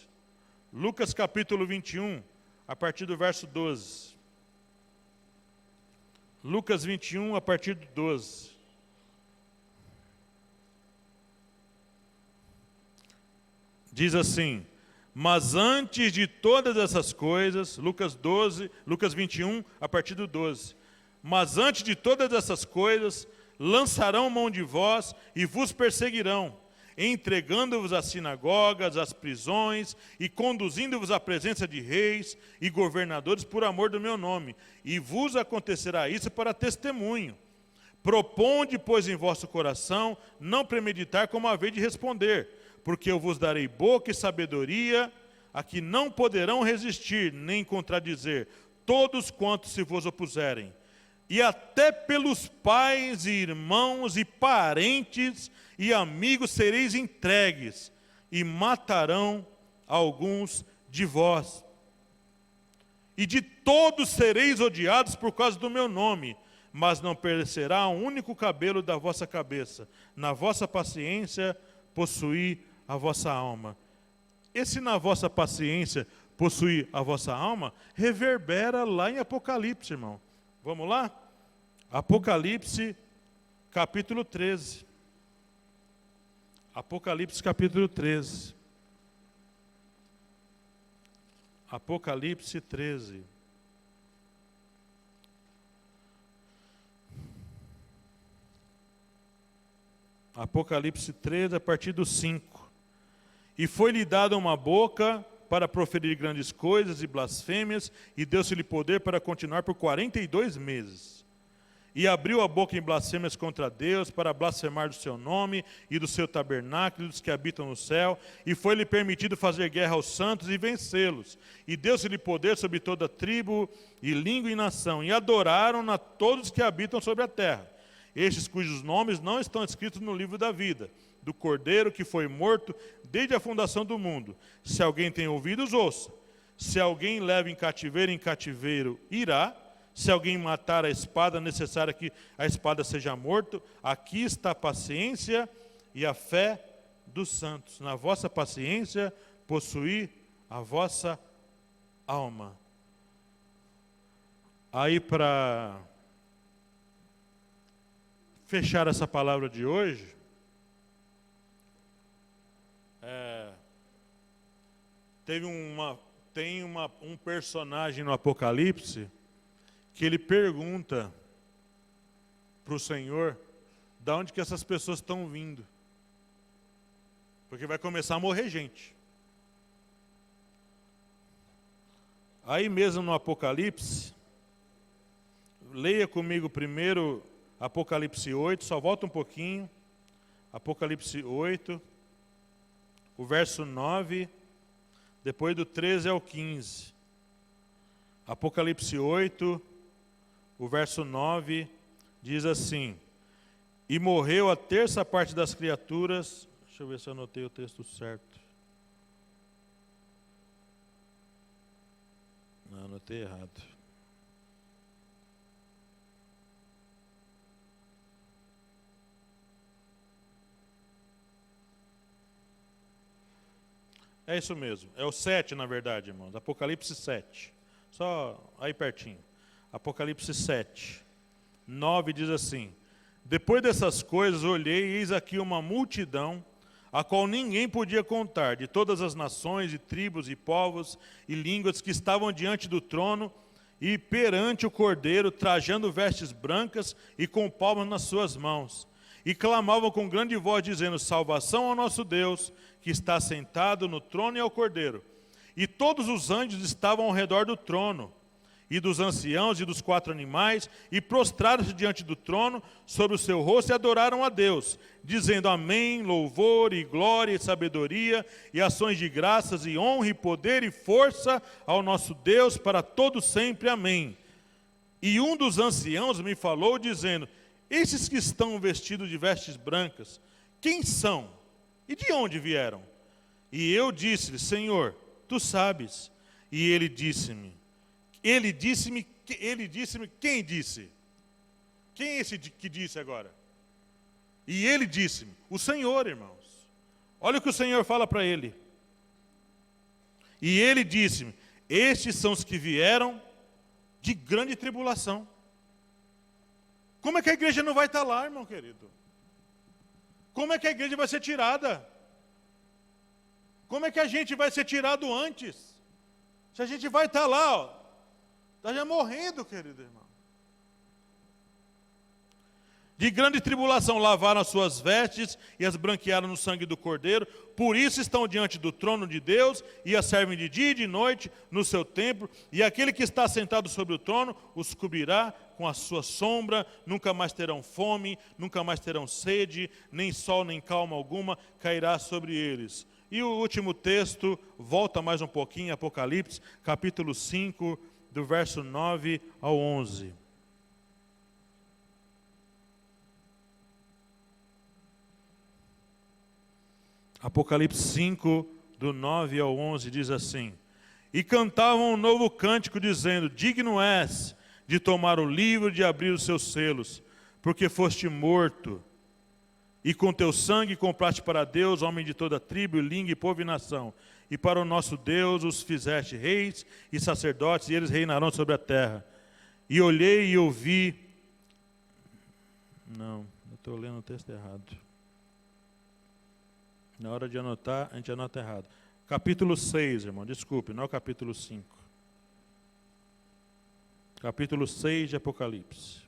Lucas capítulo 21, a partir do verso 12. Lucas 21, a partir do 12. Diz assim: mas antes de todas essas coisas, Lucas 21, a partir do 12. Mas antes de todas essas coisas, lançarão mão de vós e vos perseguirão, entregando-vos às sinagogas, às prisões, e conduzindo-vos à presença de reis e governadores por amor do meu nome. E vos acontecerá isso para testemunho. Proponde, pois, em vosso coração, não premeditar como haver de responder, porque eu vos darei boca e sabedoria, a que não poderão resistir, nem contradizer, todos quantos se vos opuserem. E até pelos pais e irmãos e parentes e amigos sereis entregues, e matarão alguns de vós. E de todos sereis odiados por causa do meu nome, mas não perecerá um único cabelo da vossa cabeça. Na vossa paciência possuí a vossa alma. Esse na vossa paciência possuir a vossa alma reverbera lá em Apocalipse, irmão. Vamos lá? Apocalipse, capítulo 13. Apocalipse, capítulo 13. Apocalipse 13. Apocalipse 13, a partir do 5. E foi-lhe dada uma boca para proferir grandes coisas e blasfêmias, e deu-se-lhe poder para continuar por 42 meses. E abriu a boca em blasfêmias contra Deus, para blasfemar do seu nome e do seu tabernáculo, e dos que habitam no céu, e foi-lhe permitido fazer guerra aos santos e vencê-los. E deu-se-lhe poder sobre toda tribo, e língua e nação, e adoraram-na todos os que habitam sobre a terra. Estes cujos nomes não estão escritos no livro da vida, do Cordeiro que foi morto desde a fundação do mundo. Se alguém tem ouvidos, ouça. Se alguém leva em cativeiro irá. Se alguém matar a espada, é necessário que a espada seja morto. Aqui está a paciência e a fé dos santos. Na vossa paciência, possuí a vossa alma. Aí, para fechar essa palavra de hoje, tem um personagem no Apocalipse que ele pergunta para o Senhor de onde que essas pessoas estão vindo. Porque vai começar a morrer gente. Aí mesmo no Apocalipse, leia comigo primeiro Apocalipse 8, só volta um pouquinho. Apocalipse 8, o verso 9, depois do 13 ao 15. Apocalipse 8, o verso 9, diz assim: e morreu a terça parte das criaturas. Deixa eu ver se eu anotei o texto certo. Não, anotei errado. É isso mesmo, é o 7 na verdade, irmãos, Apocalipse 7, só aí pertinho. Apocalipse 7, 9 diz assim: depois dessas coisas olhei, e eis aqui uma multidão, a qual ninguém podia contar, de todas as nações, e tribos, e povos, e línguas, que estavam diante do trono, e perante o cordeiro, trajando vestes brancas e com palmas nas suas mãos. E clamavam com grande voz, dizendo: salvação ao nosso Deus, que está sentado no trono, e ao cordeiro. E todos os anjos estavam ao redor do trono, e dos anciãos e dos 4 animais, e prostraram-se diante do trono sobre o seu rosto e adoraram a Deus, dizendo: amém, louvor e glória e sabedoria e ações de graças e honra e poder e força ao nosso Deus para todo sempre, amém. E um dos anciãos me falou, dizendo: esses que estão vestidos de vestes brancas, quem são e de onde vieram? E eu disse-lhe: Senhor, tu sabes. E ele disse-me, quem disse? Quem é esse que disse agora? E ele disse-me, o Senhor, irmãos. Olha o que o Senhor fala para ele. E ele disse-me: estes são os que vieram de grande tribulação. Como é que a igreja não vai estar lá, irmão querido? Como é que a igreja vai ser tirada? Como é que a gente vai ser tirado antes? Se a gente vai estar lá, ó, está já morrendo, querido irmão. De grande tribulação lavaram as suas vestes e as branquearam no sangue do Cordeiro. Por isso estão diante do trono de Deus e a servem de dia e de noite no seu templo. E aquele que está sentado sobre o trono os cobrirá com a sua sombra. Nunca mais terão fome, nunca mais terão sede, nem sol nem calma alguma cairá sobre eles. E o último texto, volta mais um pouquinho, Apocalipse, capítulo 5, do verso 9 ao 11. Apocalipse 5, do 9 ao 11, diz assim: e cantavam um novo cântico, dizendo: digno és de tomar o livro e de abrir os seus selos, porque foste morto, e com teu sangue compraste para Deus homem de toda tribo, língua, povo e nação. E para o nosso Deus os fizeste reis e sacerdotes, e eles reinarão sobre a terra. E olhei e ouvi... Não, eu estou lendo o texto errado. Na hora de anotar, a gente anota errado. Capítulo 6, irmão, desculpe, não é o capítulo 5. Capítulo 6 de Apocalipse.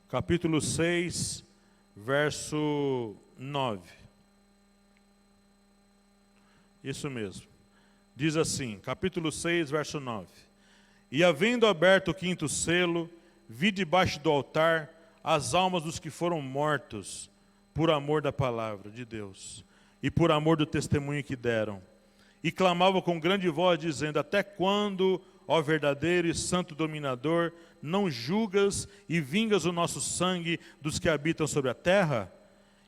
Capítulo 6, verso 9. Isso mesmo. Diz assim, capítulo 6, verso 9. E havendo aberto o 5º selo, vi debaixo do altar as almas dos que foram mortos por amor da palavra de Deus e por amor do testemunho que deram. E clamavam com grande voz, dizendo: até quando, ó verdadeiro e santo dominador, não julgas e vingas o nosso sangue dos que habitam sobre a terra?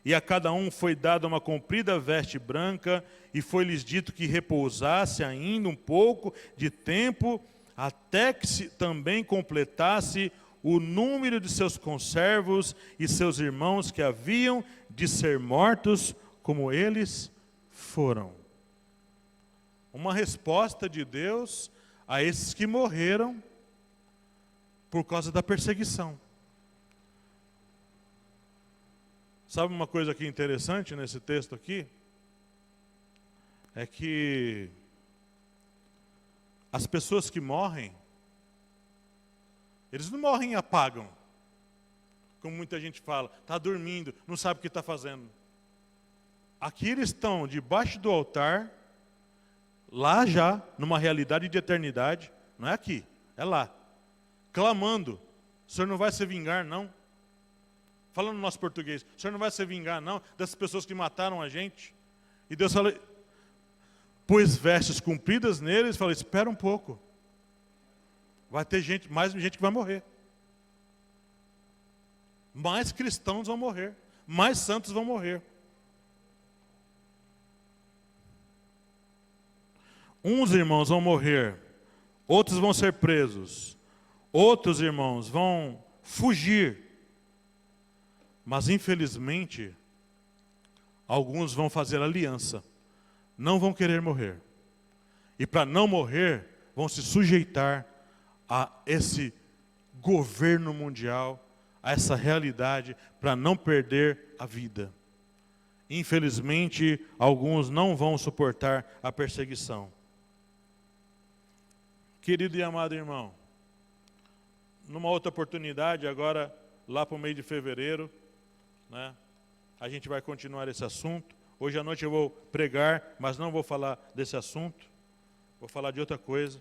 E a cada um foi dada uma comprida veste branca, e foi-lhes dito que repousasse ainda um pouco de tempo, até que se também completasse o número de seus conservos e seus irmãos que haviam de ser mortos como eles foram. Uma resposta de Deus a esses que morreram por causa da perseguição. Sabe uma coisa aqui interessante nesse texto aqui? É que as pessoas que morrem, eles não morrem e apagam. Como muita gente fala, está dormindo, não sabe o que está fazendo. Aqui eles estão debaixo do altar, lá já, numa realidade de eternidade, não é aqui, é lá, clamando: o Senhor não vai se vingar, não. Falando no nosso português, o Senhor não vai se vingar, não, dessas pessoas que mataram a gente. E Deus fala, pôs vestes compridas neles, e falou: espera um pouco. Vai ter gente, mais gente que vai morrer. Mais cristãos vão morrer, mais santos vão morrer. Uns irmãos vão morrer, outros vão ser presos, outros irmãos vão fugir. Mas infelizmente, alguns vão fazer aliança, não vão querer morrer. E para não morrer, vão se sujeitar a esse governo mundial, a essa realidade, para não perder a vida. Infelizmente, alguns não vão suportar a perseguição. Querido e amado irmão, numa outra oportunidade, agora lá para o mês de fevereiro, né, a gente vai continuar esse assunto. Hoje à noite eu vou pregar, mas não vou falar desse assunto. Vou falar de outra coisa.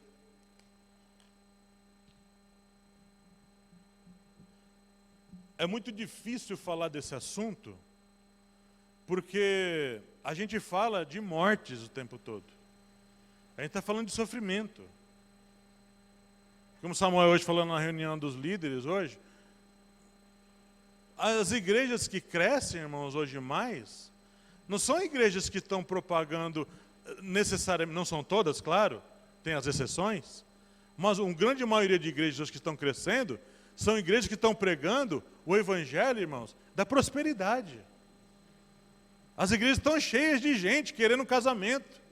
É muito difícil falar desse assunto, porque a gente fala de mortes o tempo todo. A gente está falando de sofrimento. Como Samuel hoje falou na reunião dos líderes hoje, as igrejas que crescem, irmãos, hoje mais, não são igrejas que estão propagando necessariamente, não são todas, claro, tem as exceções, mas uma grande maioria de igrejas que estão crescendo são igrejas que estão pregando o evangelho, irmãos, da prosperidade. As igrejas estão cheias de gente querendo um casamento.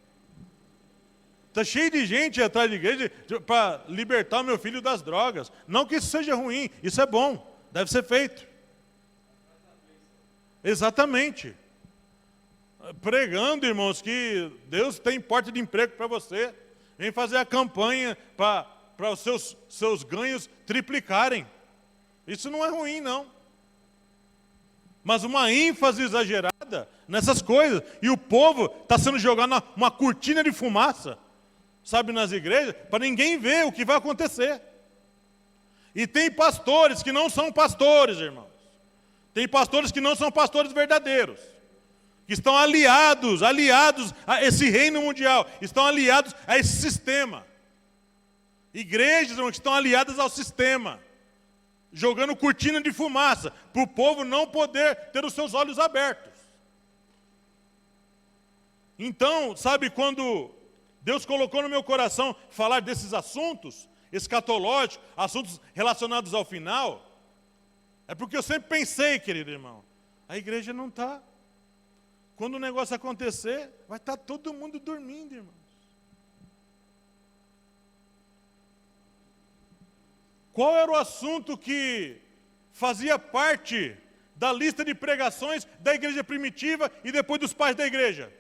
Está cheio de gente atrás de igreja para libertar o meu filho das drogas. Não que isso seja ruim, isso é bom, deve ser feito. Exatamente. Pregando, irmãos, que Deus tem porta de emprego para você. Vem fazer a campanha para os seus ganhos triplicarem. Isso não é ruim, não. Mas uma ênfase exagerada nessas coisas. E o povo está sendo jogado numa cortina de fumaça, sabe, nas igrejas, para ninguém ver o que vai acontecer. E tem pastores que não são pastores, irmãos. Tem pastores que não são pastores verdadeiros. Que estão aliados a esse reino mundial. Estão aliados a esse sistema. Igrejas, irmãos, que estão aliadas ao sistema. Jogando cortina de fumaça, para o povo não poder ter os seus olhos abertos. Então, sabe, quando Deus colocou no meu coração falar desses assuntos escatológicos, assuntos relacionados ao final, é porque eu sempre pensei, querido irmão, a igreja não está. Quando o negócio acontecer, vai estar todo mundo dormindo, irmãos. Qual era o assunto que fazia parte da lista de pregações da igreja primitiva e depois dos pais da igreja?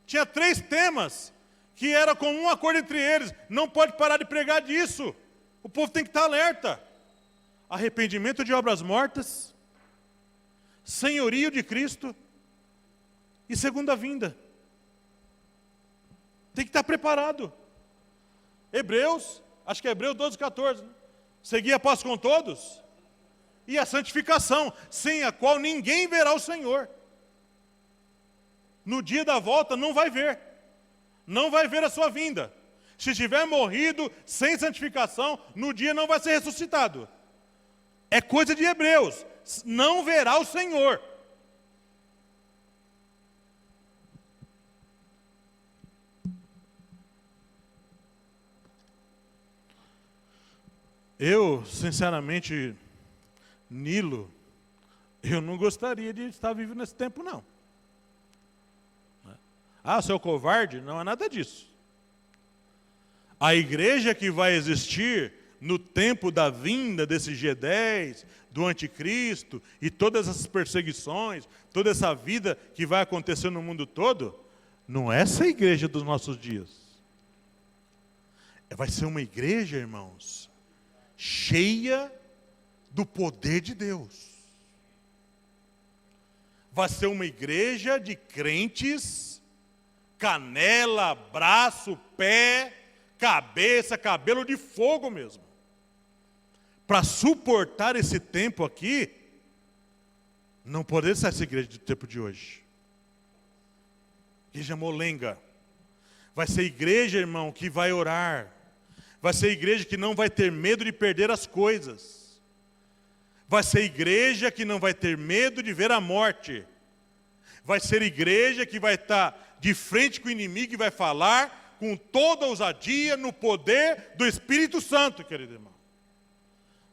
Tinha 3 temas que era comum um acordo entre eles. Não pode parar de pregar disso. O povo tem que estar alerta. Arrependimento de obras mortas, senhorio de Cristo e segunda vinda. Tem que estar preparado. Hebreus, acho que é Hebreus 12, 14. Né? Seguir a paz com todos e a santificação, sem a qual ninguém verá o Senhor. No dia da volta não vai ver. Não vai ver a sua vinda. Se tiver morrido sem santificação, no dia não vai ser ressuscitado. É coisa de Hebreus. Não verá o Senhor. Eu, sinceramente, Nilo, eu não gostaria de estar vivo nesse tempo, não. Ah, seu covarde? Não é nada disso. A igreja que vai existir no tempo da vinda desse G10, do anticristo, e todas essas perseguições, toda essa vida que vai acontecer no mundo todo, não é essa igreja dos nossos dias. Vai ser uma igreja, irmãos, cheia do poder de Deus. Vai ser uma igreja de crentes, canela, braço, pé, cabeça, cabelo de fogo mesmo. Para suportar esse tempo aqui, não poderia ser essa igreja do tempo de hoje. Igreja molenga. Vai ser igreja, irmão, que vai orar. Vai ser igreja que não vai ter medo de perder as coisas. Vai ser igreja que não vai ter medo de ver a morte. Vai ser igreja que vai estar de frente com o inimigo e vai falar com toda ousadia no poder do Espírito Santo, querido irmão.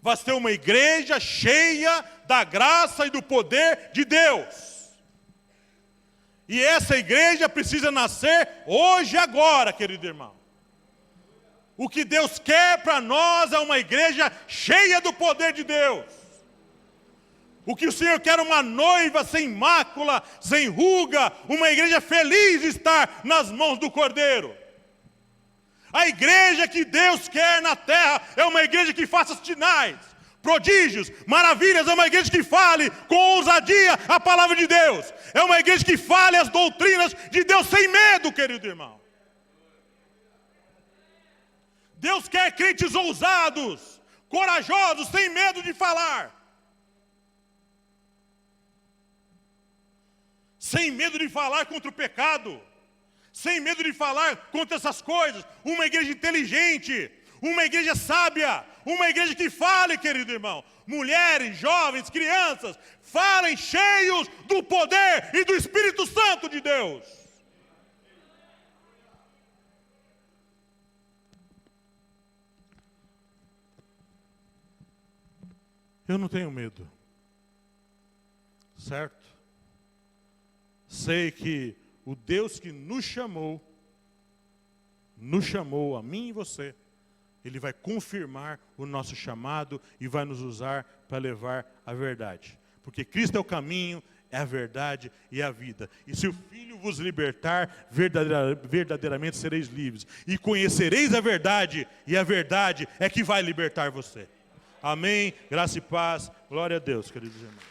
Vai ser uma igreja cheia da graça e do poder de Deus. E essa igreja precisa nascer hoje e agora, querido irmão. O que Deus quer para nós é uma igreja cheia do poder de Deus. O que o Senhor quer é uma noiva sem mácula, sem ruga, uma igreja feliz de estar nas mãos do Cordeiro. A igreja que Deus quer na terra é uma igreja que faça sinais, prodígios, maravilhas. É uma igreja que fale com ousadia a palavra de Deus. É uma igreja que fale as doutrinas de Deus sem medo, querido irmão. Deus quer crentes ousados, corajosos, sem medo de falar. Sem medo de falar contra o pecado. Sem medo de falar contra essas coisas. Uma igreja inteligente, uma igreja sábia, uma igreja que fale, querido irmão. Mulheres, jovens, crianças, falem cheios do poder e do Espírito Santo de Deus. Eu não tenho medo, certo? Sei que o Deus que nos chamou a mim e você, Ele vai confirmar o nosso chamado e vai nos usar para levar a verdade. Porque Cristo é o caminho, é a verdade e a vida. E se o Filho vos libertar, verdadeiramente sereis livres. E conhecereis a verdade, e a verdade é que vai libertar você. Amém, graça e paz, glória a Deus, queridos irmãos.